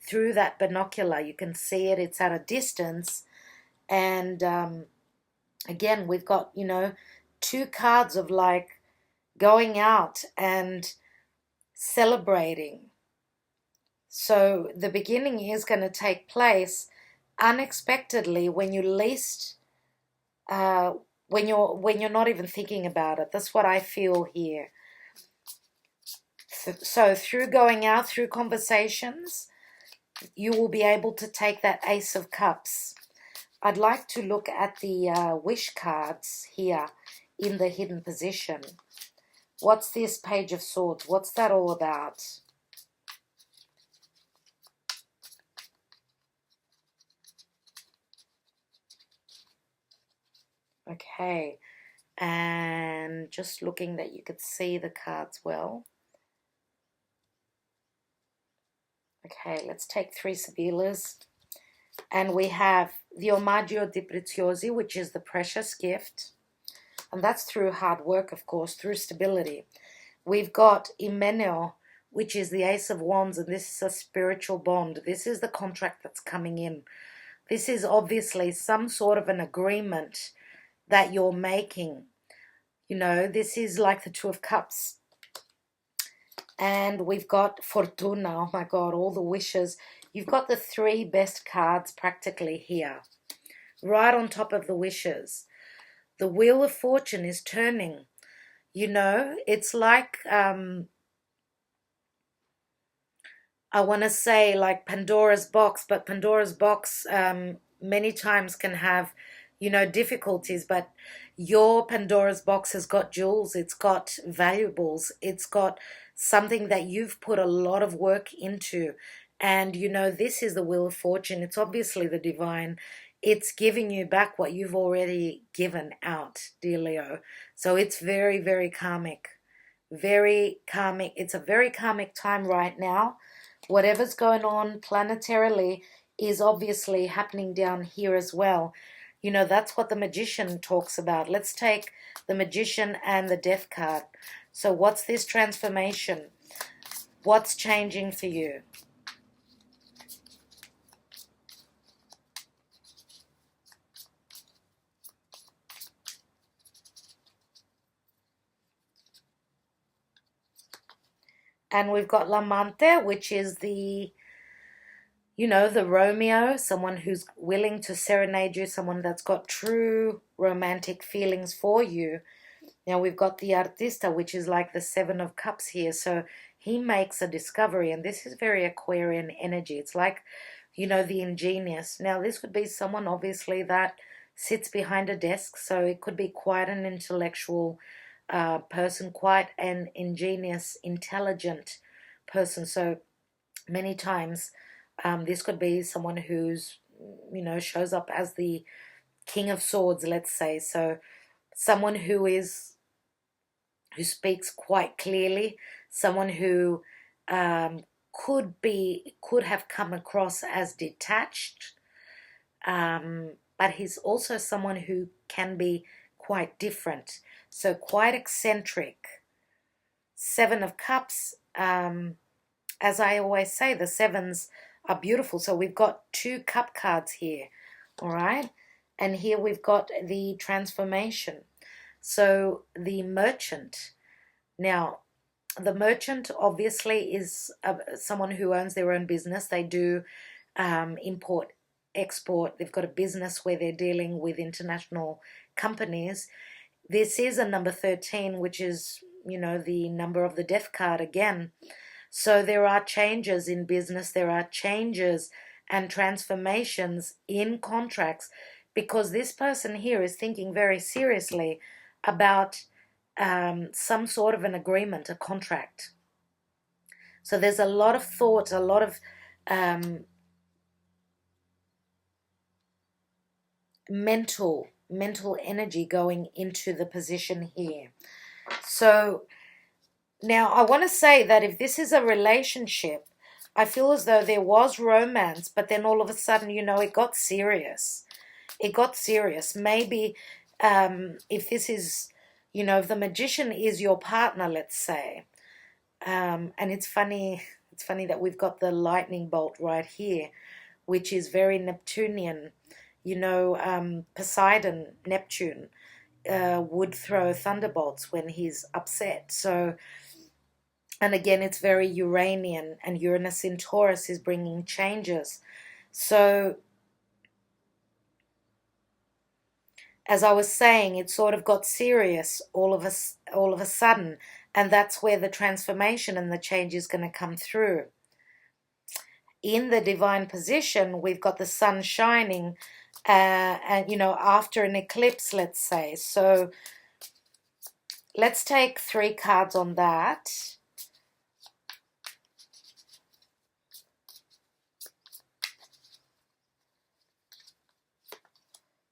through that binocular. You can see it. It's at a distance. And again, we've got, you know, two cards of like going out and celebrating. So the beginning is going to take place unexpectedly when you least, when you're not even thinking about it. That's what I feel here. So through going out, through conversations, you will be able to take that Ace of Cups. I'd like to look at the wish cards here in the hidden position. What's this Page of Swords? What's that all about? Okay, and just looking that you could see the cards well. Okay, let's take 3 Sibillas. And we have the Omaggio di Preziosi, which is the precious gift. And that's through hard work, of course, through stability. We've got Hymeneo, which is the Ace of Wands, and this is a spiritual bond. This is the contract that's coming in. This is obviously some sort of an agreement that you're making. You know, this is like the Two of Cups. And we've got Fortuna. Oh my God, all the wishes. You've got the 3 best cards practically here, right on top of the wishes. the wheel of fortune is turning. You know, it's like, I want to say like Pandora's box, but Pandora's box many times can have, you know, difficulties, but your Pandora's box has got jewels, it's got valuables, it's got something that you've put a lot of work into. And, you know, this is the wheel of fortune. It's obviously the divine. It's giving you back what you've already given out, dear Leo. So it's very, very karmic. Very karmic. It's a very karmic time right now. Whatever's going on planetarily is obviously happening down here as well. You know, that's what the Magician talks about. Let's take the Magician and the Death card. So what's this transformation? What's changing for you? And we've got L'amante, which is the, you know, the Romeo, someone who's willing to serenade you, someone that's got true romantic feelings for you. Now we've got the Artista, which is like the Seven of Cups here. So he makes a discovery, and this is very Aquarian energy. It's like, you know, the ingenious. Now this would be someone obviously that sits behind a desk, so it could be quite an intellectual person, quite an ingenious, intelligent person. So many times this could be someone who's, you know, shows up as the King of Swords, let's say. So someone who speaks quite clearly, someone who could have come across as detached, but he's also someone who can be quite different. So quite eccentric. Seven of Cups, as I always say, the sevens are beautiful. So we've got two cup cards here, all right? And here we've got the transformation. So the Merchant. Now, the Merchant obviously is someone who owns their own business. They do import, export. They've got a business where they're dealing with international companies. This is a number 13, which is, you know, the number of the Death card again. So there are changes in business. There are changes and transformations in contracts, because this person here is thinking very seriously about some sort of an agreement, a contract. So there's a lot of thought, a lot of mental energy going into the position here. So now I want to say that if this is a relationship, I feel as though there was romance, but then all of a sudden, you know, it got serious. It got serious. Maybe if this is, you know, if the Magician is your partner, let's say, and it's funny that we've got the lightning bolt right here, which is very Neptunian. You know, Poseidon, Neptune, would throw thunderbolts when he's upset. So, and again, it's very Uranian, and Uranus in Taurus is bringing changes. So, as I was saying, it sort of got serious all of a sudden, and that's where the transformation and the change is going to come through. In the divine position, we've got the sun shining, and, you know, after an eclipse, let's say. So let's take 3 cards on that.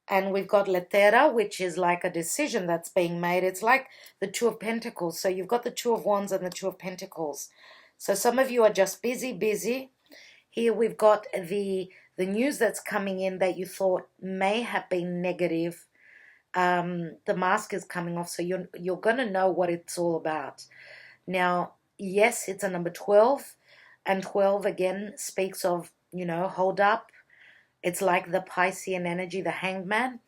And we've got Lettera, which is like a decision that's being made. It's like the Two of Pentacles. So you've got the Two of Wands and the Two of Pentacles. So some of you are just busy. Here we've got the news that's coming in that you thought may have been negative. The mask is coming off, so you're going to know what it's all about. Now, yes, it's a number 12, and 12 again speaks of, you know, hold up. It's like the Piscean energy, the Hanged Man.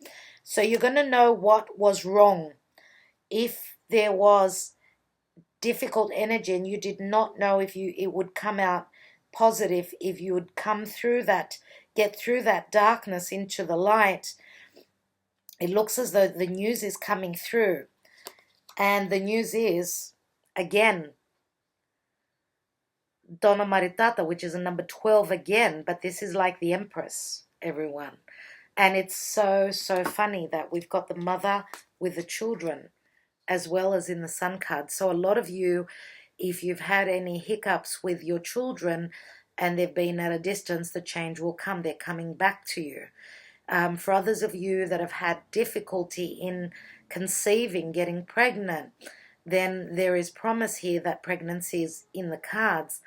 So you're going to know what was wrong. If there was difficult energy and you did not know if it would come out positive, if you would come through that, get through that darkness into the light, it looks as though the news is coming through. And the news is, again, Donna Maritata, which is a number 12 again, but this is like the Empress, everyone. And it's so, so funny that we've got the mother with the children as well as in the Sun card. So a lot of you, if you've had any hiccups with your children and they've been at a distance, the change will come. They're coming back to you. For others of you that have had difficulty in conceiving, getting pregnant, then there is promise here that pregnancy is in the cards.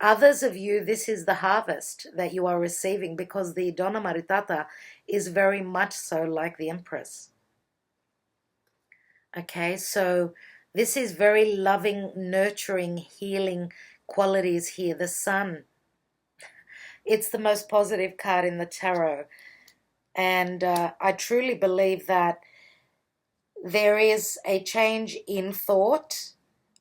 Others of you, this is the harvest that you are receiving, because the Donna Maritata is very much so like the Empress. Okay, so this is very loving, nurturing, healing qualities here. The Sun, it's the most positive card in the tarot. And I truly believe that there is a change in thought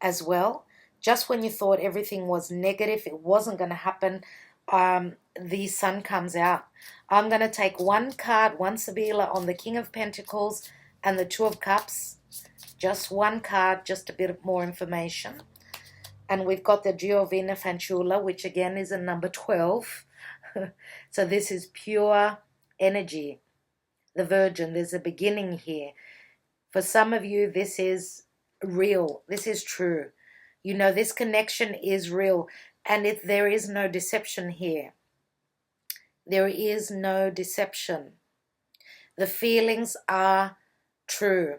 as well. Just when you thought everything was negative, it wasn't going to happen, the Sun comes out. I'm going to take one card, one Sibilla on the King of Pentacles and the Two of Cups. Just one card, just a bit more information. And we've got the Giovina Fanciulla, which again is a number 12. So this is pure energy. The Virgin, there's a beginning here. For some of you, this is real. This is true. You know, this connection is real. And there is no deception here. There is no deception. The feelings are true.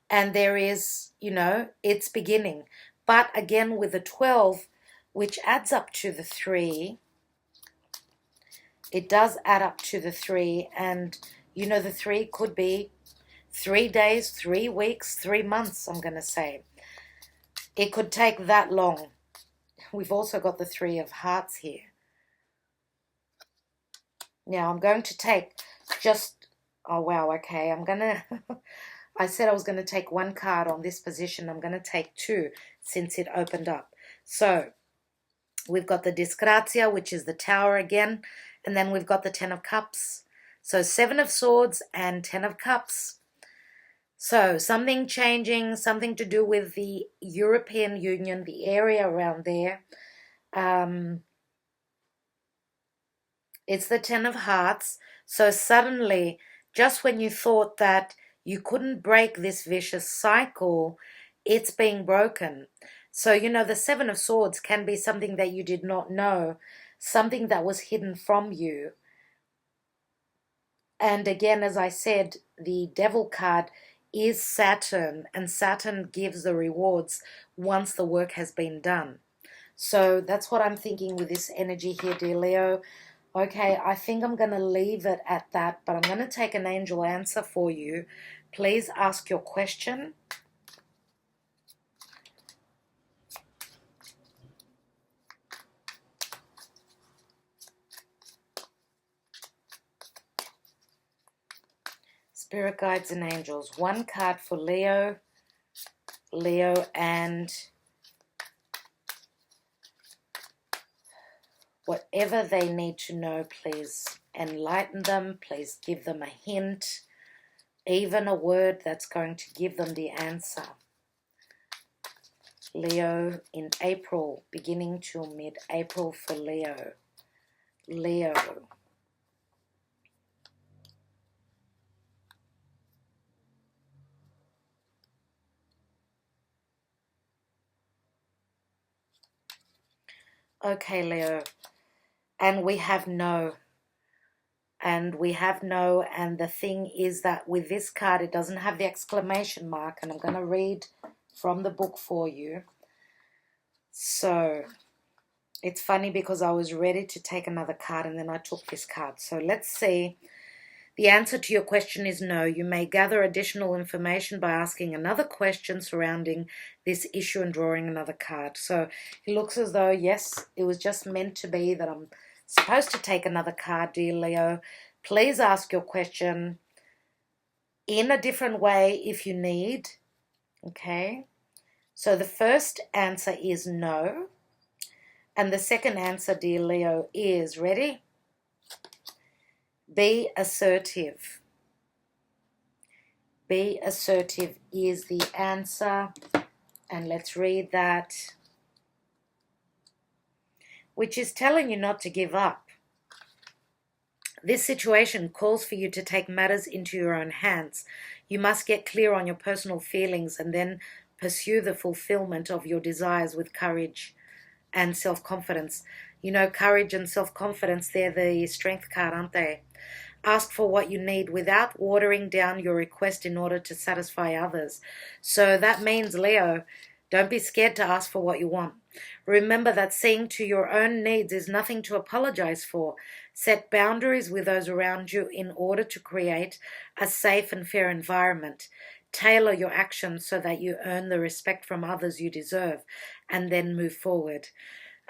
And there is, you know, it's beginning. But again, with the 12, which adds up to the 3, it does add up to the 3. And, you know, the 3 could be 3 days, 3 weeks, 3 months, I'm going to say. It could take that long. We've also got the 3 of Hearts here. Now, I'm going to take just, oh, wow, okay. I'm going to, I said I was going to take one card on this position. I'm going to take 2 since it opened up. So, we've got the Disgrazia, which is the Tower again. And then we've got the 10 of Cups. So, 7 of Swords and 10 of Cups. So, something changing, something to do with the European Union, the area around there. It's the 10 of Hearts. So, suddenly, just when you thought that you couldn't break this vicious cycle, it's being broken. So, you know, the 7 of Swords can be something that you did not know, something that was hidden from you. And again, as I said, the Devil card is Saturn, and Saturn gives the rewards once the work has been done. So that's what I'm thinking with this energy here, dear Leo. Okay, I think I'm going to leave it at that, but I'm going to take an angel answer for you. Please ask your question. Spirit guides and angels. One card for Leo. Leo, and whatever they need to know, please enlighten them. Please give them a hint. Even a word that's going to give them the answer. Leo in April, beginning to mid-April for Leo. Leo. Okay, Leo. And we have no. And we have no. And the thing is that with this card, it doesn't have the exclamation mark. And I'm going to read from the book for you. So, it's funny because I was ready to take another card and then I took this card. So, let's see. The answer to your question is no. You may gather additional information by asking another question surrounding this issue and drawing another card. So it looks as though, yes, it was just meant to be that I'm supposed to take another card, dear Leo. Please ask your question in a different way if you need. Okay. So the first answer is no. And the second answer, dear Leo, is, ready? Be assertive. Be assertive is the answer. And let's read that. Which is telling you not to give up. This situation calls for you to take matters into your own hands. You must get clear on your personal feelings and then pursue the fulfillment of your desires with courage and self-confidence. You know, courage and self-confidence, they're the strength card, aren't they? Ask for what you need without watering down your request in order to satisfy others. So that means, Leo, don't be scared to ask for what you want. Remember that seeing to your own needs is nothing to apologize for. Set boundaries with those around you in order to create a safe and fair environment. Tailor your actions so that you earn the respect from others you deserve, and then move forward.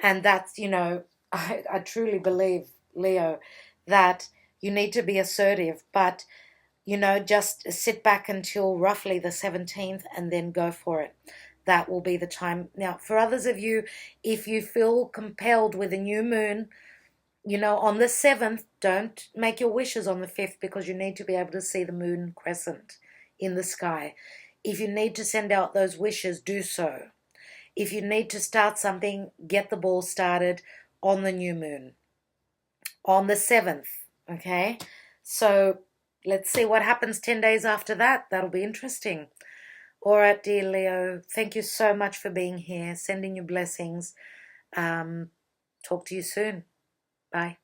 And that's, you know, I truly believe, Leo, that you need to be assertive, but, you know, just sit back until roughly the 17th and then go for it. That will be the time. Now, for others of you, if you feel compelled with a new moon, you know, on the 7th, don't make your wishes on the 5th because you need to be able to see the moon crescent in the sky. If you need to send out those wishes, do so. If you need to start something, get the ball started on the new moon, on the 7th, okay? So let's see what happens 10 days after that. That'll be interesting. All right, dear Leo, thank you so much for being here, sending you blessings. Talk to you soon. Bye.